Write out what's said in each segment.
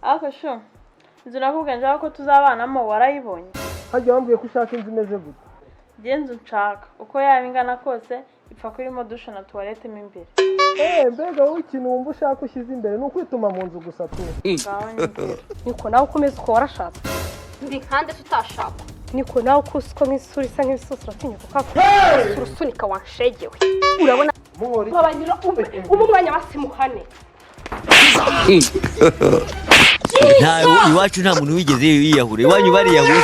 Ako sho. Inzu nakubwanje ko tuzabanamo warayibonye. Hajya wambwiye ko ushaka inzu imeze gute? Genzo nshaka uko yaba ingana kose ipfa kurimo dushe na toilette mo imbere. Mbega wowe ikintu wumva ushaka ushyize imbere ni ukwituma mu nzu gusa tu. Niko nawe ukomeza uko warashatse. Ndi kandi tutashaka. Niko nawe uko nk'isura isa nk'ibisusu uratinyuka ukako. Urusunika wanshegewe. Urabona babagira umwanya basimuhane. Iwacu nta muntu wigeze yiyahure. Iwanyu bariyahure.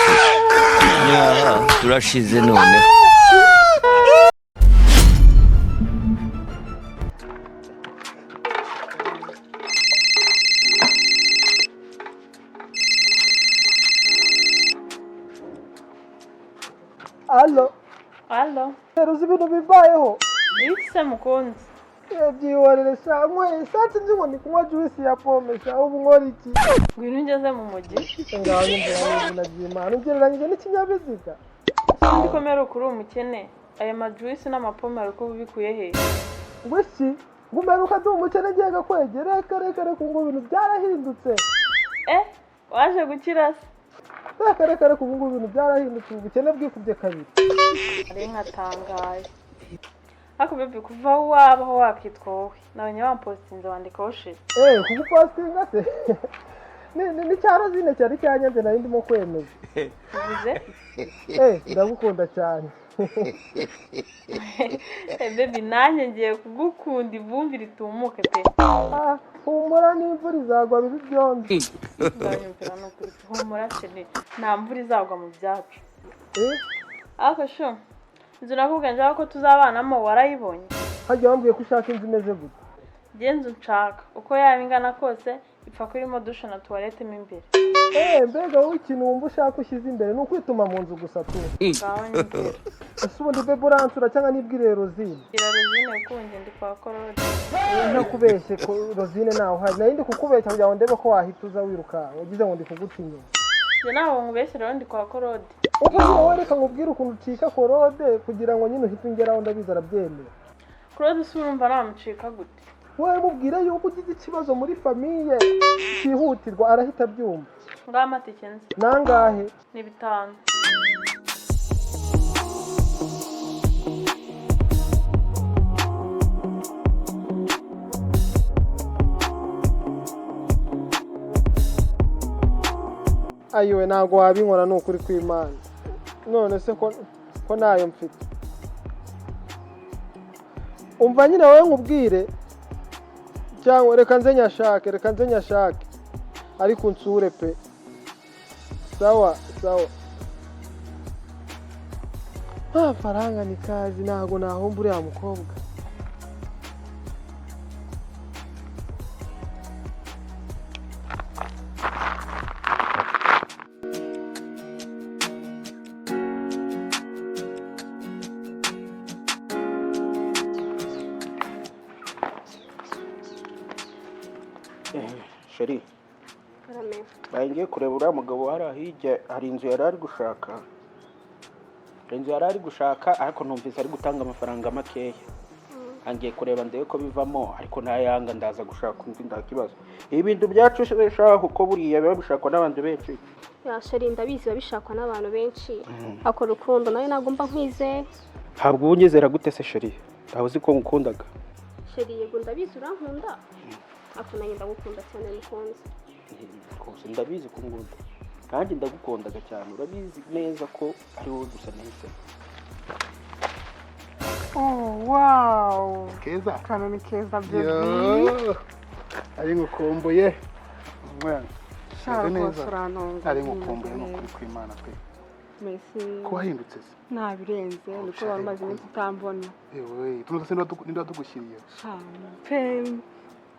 Turashize none. Allo. Uzi ibintu bibayeho? Ise mukunzi. Byihorere sha satse nzi ngo ni kunywa juice ya pome sha ubu nkora iki? Ngwino ngeze mu mujyi. Ngaho nyumvira neza Imana ugereranyije n'ikinyabiziga. Ndikomera kuri umukene. Aya ma juice n'amapome ariko bikuye he? Ngwiki ngumeruka ndi umukene ngiye Gakwege reka ngo ibintu byarahindutse. Waje gukira se? Reka ngo ibintu byarahindutse ubukene bwikubye kabiri. Ari nkatangaye. Ako bebe kuva wabaho wakitwa wowe. Nabonye wampostinze wandikaho shit. Kugupostinga se? Ni cyaro zine cyari cyanyanze nari ndimo kwemeza. Uvuze? Ndagukunda cyane. Bebe nanjye ngiye kugukunda ivumbi ritumuke pe. Humura n'imvura izagwa bibi byombi. Ndanyumvira no kuri humura cyane. Nta mvura izagwa mu byacu. Ako sho. Inzu nakubwanje ko tuzabanamo warayibonye. Hajya wambwiye ko ushaka inzu imeze gute? Genzo nshaka uko yaba ingana kose ipfa kurimo dushe na toilette mo imbere. Mbega wowe ikintu wumva ushaka ushyize imbere ni ukwituma mu nzu gusa tu. Ese ubundi bebe uransura cyangwa nibwire Rosine? Rosine ukunje ndi kwa Korode. Ntakubeshye ko Rosine nawe uhari. Nari ndi kukubeshya kugira ngo ndebe ko wahituza wiruka. Ugize ngo ndi kugutinya. Je nawe ngubeshyira ndi kwa Korode. Uko wowe reka nkubwire ukuntu ucika Korode kugira ngo nyine uhite ungeraho ndabiza arabyemera. Korode si urumva namucika gute? Wowe mubwire yuko ugize ikibazo muri famiye cyihutirwa arahita byumva. Ngaho amatike nzi. Nangahe? Ni 5. Ayiwe ntago wabinkora n'ukuri kw'Imana. None se ko nayo mfite. Umva nyine wowe nkubwire cyangwa reka nze nyashake ariko unsure pe. Sawa. Faranga ni kazi ntago nahomba uriya mukobwa. Sheri. Bagiye kureba uriya mugabo hirya hari inzu yari ari gushaka. Inzu yari ari gushaka ariko numvise ari gutanga amafaranga makeya. Angiye kureba ndebe ko bivamo ariko ntayanga ndaza gushaka undi ndakibazo. Ibintu byacu shaka uko buriya biba bishakwa n'abantu benshi. Ya Sheri ndabizi babishakwa n'abantu benshi. Ako rukundo nawe nagomba nkwizeye. Ntabwo unyizera gute se Sheri? Ndabuzi ko ngukundaga. Sheri yego ndabizi urankunda. Ako nanjye ndagukunda cyane mukunzi. Ndabizi ko ngunda. Kandi ndagukundaga cyane. Urabizi neza ko ari wowe gusa neza. Wow. Keza. Kana ni keza baby. Ari ngukumbuye. Mwana. Ari ngukumbuye no kuri kw'Imana pe. Merci. Ko wahindutse se? Nabirenze niko bamaze iminsi utambona. Tunose ninda tugushyiriye. Pe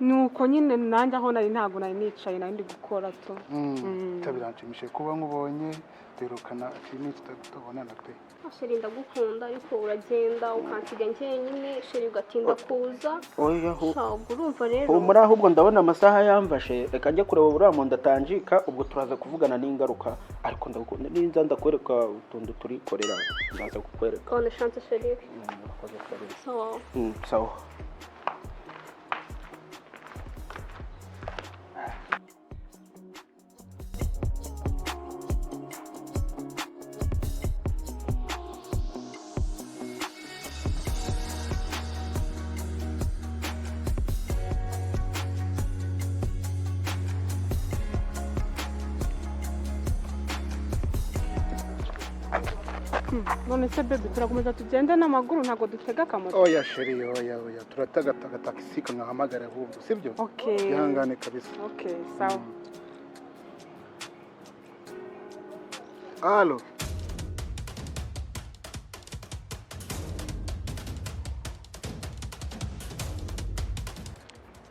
nuko nyine nanjye aho ntago nari nicaye nari ndi gukora to. Tabiranshimishije kuba nkubonye derukana filimi tutabonana pe. Sheri ndagukunda ariko uragenda ukansiga njyenyine Sheri ugatinda kuza. Oya urumva rero. Muri ahubwo ndabona amasaha yamfashe reka njye kureba buriya mu ndatanjika ubwo turaza kuvugana n'ingaruka ariko ndagukunda ninza ndakwereka utundu turikorera ndaza kukwereka. Bonne chance Sheri. Sawa. Sawa. none se baby turakomeza tugende n'amaguru ntago dutega akamoto. Oya sheri, oya turatagataga taxi kangahamagara ahubwo sibyo? Okay. Ihangane kabisa. Okay, sawa. Allo.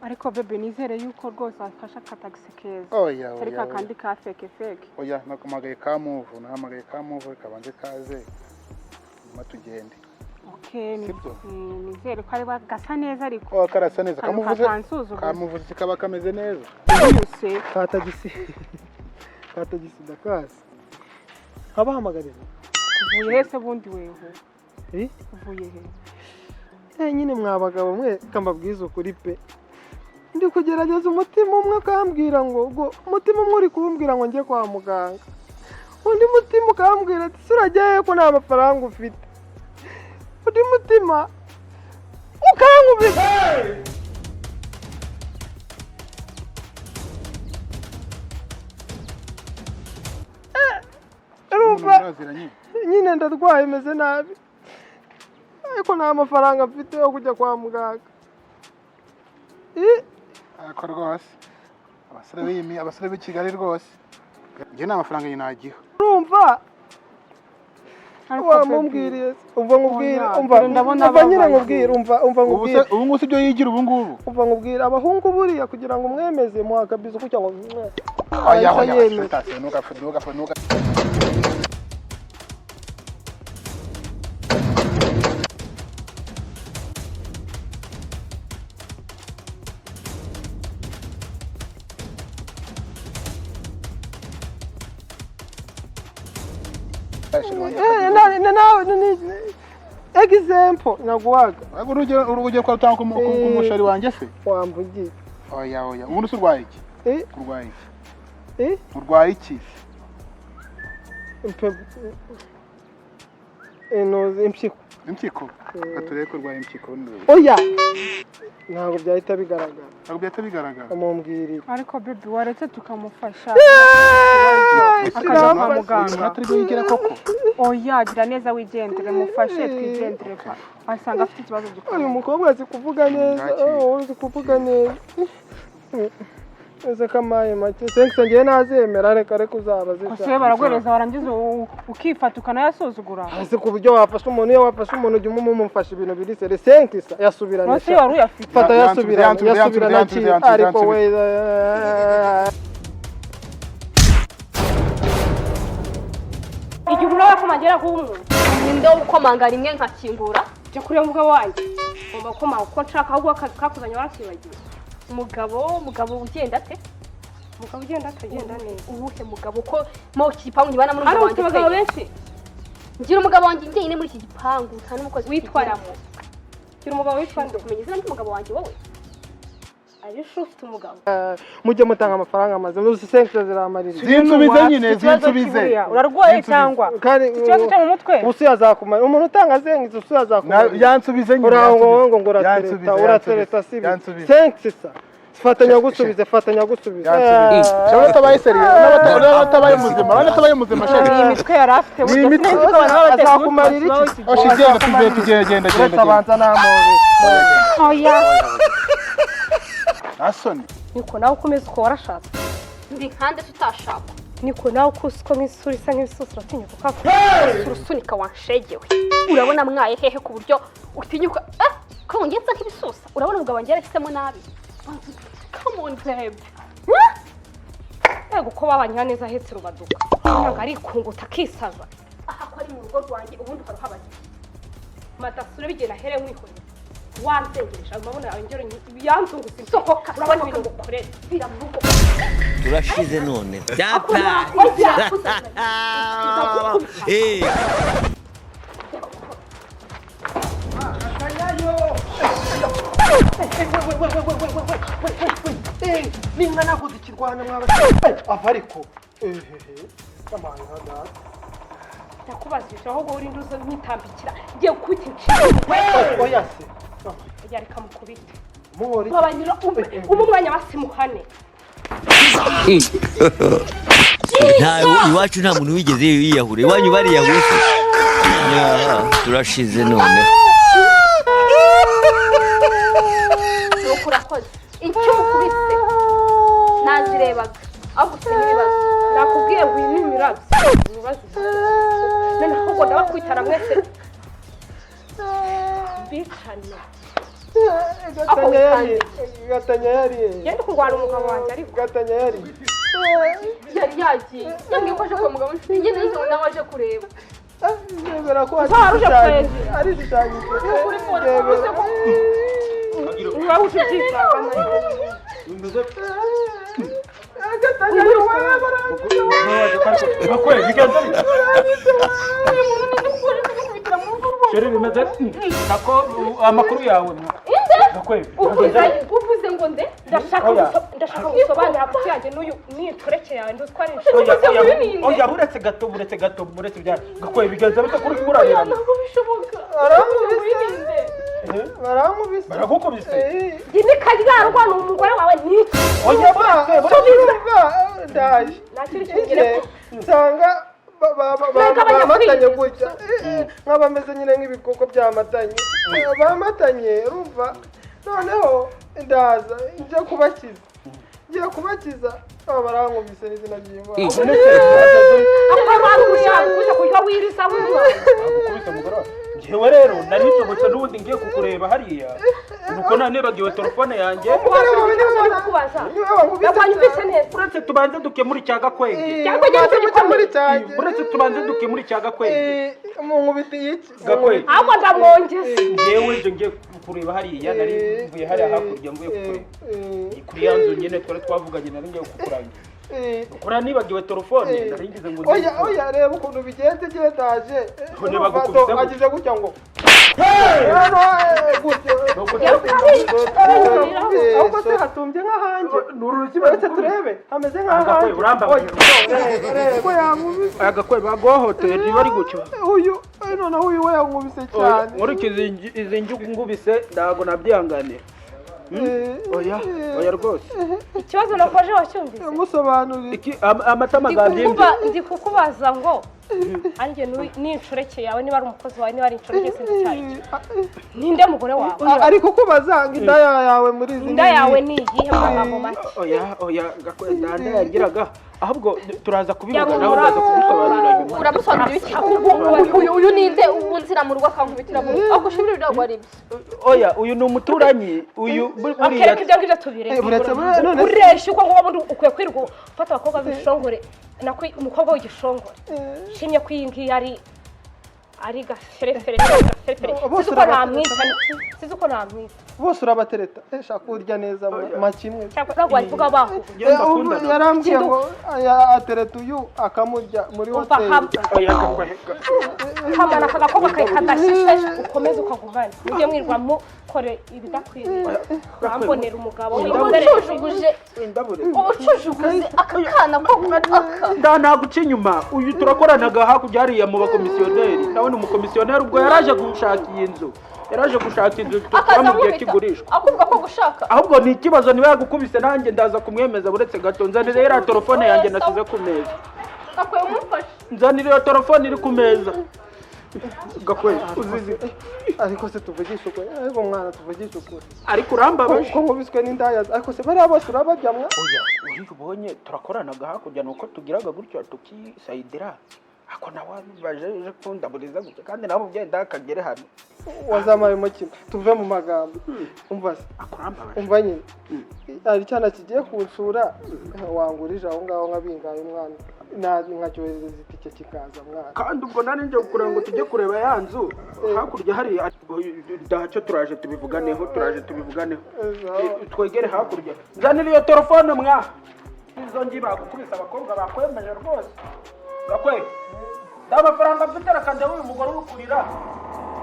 Ariko baby nizere yuko rwose afasha akatagisi keza. Oya. Ariko akandi ka fake. Oya nakumagaye ka move, nahamagaye ka move kabanze kaze. Nyuma tugende. Okay, Sibyo? nizere ko ari gasa neza ariko. Oh, karasa neza. Kamuvuze kaba kameze neza. Yose. Katagisi dakasi. Habahamagarira. Uvuye hese bundi weho. Uvuye he? Nyine mwabagabo mwe kambabwiza ukuri pe. Ndi kugerageza umutima umwe akambwira ngo umutima umwe uri kumbwira ngo njye kwa muganga. Undi mutima ukambwira ati surajyaye ko nta mafaranga ufite. Undi mutima ukangubira. Nyine ndarwaye meze nabi. Ariko nta mafaranga mfite yo kujya kwa muganga. Ako rwose abasore b'i Kigali rwose njye nta mafaranga nagiha. Urumva wamubwiriye umva nkubwire umva nyine nkubwire umva nkubwire ubu ngubu sibyo yigira ubu ngubu umva nkubwire abahungu buriya kugira ngo mwemeze muhakabiza uko cyangwa nuka example naguhaga urugero kwa utanga kumushari wanjye se wamvugiye oya umuntu surwaye iki urwaye iki impyiko atureye ko urwaye impyiko oya ntabwo byahita bigaragara umumbwirire ariko baby waretse tukamufasha akajya kwa muganga atari yigira koko oya gira neza wigendere mufashe twigendere pa asanga afite ikibazo gikomeye uyu mukobwa azi kuvuga neza ese kamaye make sense ngiye nazemera reka uzaba zisa kose baragwereza warangiza ukifata ukanayasuzugura hasi ku buryo wafasha umuntu iyo wafasha umuntu ujya umumufasha ibintu biri sere sense yasubirana nose wari uyafite fata yasubirana ariko we igihe uraba kumagera k'umuntu ninde ukomanga rimwe nkakingura cyo kureba umugabo wanjye ngomba komanga uko nshaka ahubwo kakuzanya warakibagiye umugabo ugenda ate agenda neza uwuhe mugabo ko mo iki gipangu nyibana muri umugabo wanjye abagabo benshi ngira umugabo wanjye njyenyine muri iki gipangu nta n'umukozi witwaramo gira umugabo witwara kumenya izina ry'umugabo wanjye wowe ari ufite umugabo mujye mutanga amafaranga maze muzi sense ziramarira zinsubize nyine zinsubize urarwaye cyangwa ikibazo cyo mu mutwe ubusi yazakumara umuntu utanga zengize ubusi yazakumara yansubize nyine urango ngo uratereta sibi sense sa fatanya gusubize cyangwa tabaye muzima shaka imitwe yarafite ni imitwe azakumarira iki tugenda tabanza namobe oya asoni niko nawe ukomeza uko warashatse ndi nkande tutashaka niko nawe uko nk'isura isa nk'ibisusa uratinyuka urusunika wanshegewe urabona mwaye hehe ku buryo utinyuka ko ngiye nsa nk'ibisusa urabona umugabo wanjye yarahisemo nabi come on babe yego ko babanye neza ahetse rubaduka ntabwo ari ikunguta akisaza aha ko ari mu rugo rwanjye ubundi ukaruhabagira madasura bigena here mwihorera wanzengereje amabona yawe ngero yanzungutse sohoka urabona ibintu ngukorera bira mu rugo turashize none byapa ninga naguze ikirwana mwaba avariko kamana hada yakubazisha ahubwo uri nduzo nyitambikira ngiye kukica oya se yari kamukubita muri babanyira umwanya basimuhane iwacu nta muntu wigeze yiyahura iwanyu bariyahuye turashize none. nuko urakoze icyo ukubise nazirebaga aho gusenya ibibazo nakubwiye ngo iyi ni imirabyo ibibazo none ahubwo ndabakwitara mwese bicanye gatanya yari yari kurwara umugabo wanjye ariko gatanya yari yagiye yambwiye ko aje kwa mugabo njye nijoro nawe aje kureba ndebera ko ari dushyanyije kuri fone rwose ko ngaho ushyikizaga gatanya yari Gakwege bigenze bite? Sheri bimeze nako amakuru yawe mwa. Gakwege uvuze ngo nde ndashaka gusobanura hagati yanjye n'uyu n'inshoreke yawe ndutwara oya buretse gato bya Gakwege bigenze bite kuri kurarira ntabwo bishoboka baramubise baragukubise gini karyarwa ni umugore wawe niki oya ndaje nakiri kingire nsanga bamatanye gutya nk'abameze nyine nk'ibikoko byamatanye bamatanye urumva noneho ndaza ngiye kubakiza barankubise n'izina ry'Imana njyewe rero nari nsobotse n'ubundi ngiye kukureba hariya nuko nanebagiwe telefone yanjye uretse tubanze dukemura icya Gakwege uretse tubanze dukemura icya Gakwege munkubitiye iki Gakwege ahubwo ndamwongeze njyewe nje ngiye kureba hariya nari mvuye hariya hakurya mvuye kukureba kuri ya nzu nyine twari twavuganye nari ngiye kukurangira ukora nibagiwe telefone naringize ngo oya reba ukuntu bigenze ndaje agize gutya ngo ahubwo se hatumbye nk'ahanjye uretse turebe hameze nk'ahanjye Gakwege bagohoteye ntibari gutyo uyu noneho uyu we yankubise cyane nkurikije izi njugu ngubise ntabwo nabyihanganira oya rwose ikibazo nakoje wacyumvise musobanurire amatama gabyimbye ndi kukubaza ngo anjye n'inshoreke yawe niba ari umukozi wawe niba ari inshoreke sinzi cyane ninde mugore wawe ariko kubaza ngo inda yawe muri izi inda yawe ni iyihe magambo make oya Gakwege ndanda yagiraga ahubwo turaza kubivugana nawe uraza kubisobanurira nyuma uramusobanurira iki uyu ninde ubunzira mu rugo akankubitira mu rugo agushimira ibyo ari byo oya uyu ni umuturanyi uyu buriya ibyo ngibyo tubireke ureshe uko ngo ukwiye kwirirwa ufata abakobwa b'ibishongore nako umukobwa w'igishongore shimye ko iyi ngiyi ari gaferefere sizi uko namwita bose urabatereta shaka kurya neza makimwe cyangwa wavuga baho yarambwiye ngo atereta uyu akamurya muri hoteli kamana kagakobwa kagashishe ukomeze ukagumana ujye mwirwa mukore ibidakwiriye urambonera umugabo ucujuguze aka kana ko ntaguca inyuma uyu turakoranaga hakurya hariya mu bakomisiyoneri nawe ni umukomisiyoneri ubwo yaraje gushaka iyi nzu twamubwiye kigurishwa akuvuga ko gushaka ahubwo ni ikibazo niba yagukubise nanjye ndaza kumwemeza buretse gato nzanire iriya telefone yanjye nasize ku meza Gakwege umufashe nzanire iyo telefone iri ku meza Gakwege uzizi ariko se tuvugisha ukuri ariko mwana tuvugisha ukuri ariko urambabaje ko nkubiswe n'indaya ariko se bariya bose urabaryamwa uri ubonye turakoranaga hakurya nuko tugiraga gutyo tukisayidira ako nawe baje kundaburiza gutya kandi nawe ugenda akagere hano wazamaye muki tuve mu magambo umva se umva nyine ari cyana kigiye kunsura wangurije aho ngaho nkabingaye umwana nkacyohereza itike kikaza mwana kandi ubwo nari nje kureba ngo tujye kureba ya nzu hakurya hari dacyo turaje tubivuganeho twegere hakurya nzanira iyo telefone mwa izo ngi bagukubise abakobwa bakwemeje rwose Gakwege amafaranga mfite arakanda uyu mugore urukurira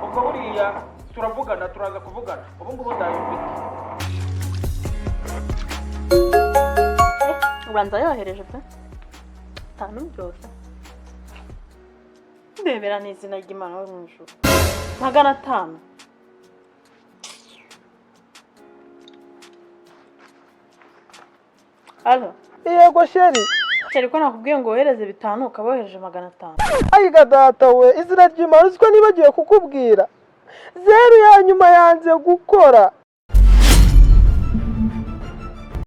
ubwo buriya turavugana turaza kuvugana ubu ngubu ndayifite ubanza yohereje pe tanu byose ndebera n'izina ry'Imana wo mu ijuru 500 Alo yego sheri Cyari ko nakubwiye ngo wohereze 5 ukabohereje 500. ayiga data we izina ry'Imana uziko nibagiye kukubwira 0 ya nyuma yanze gukora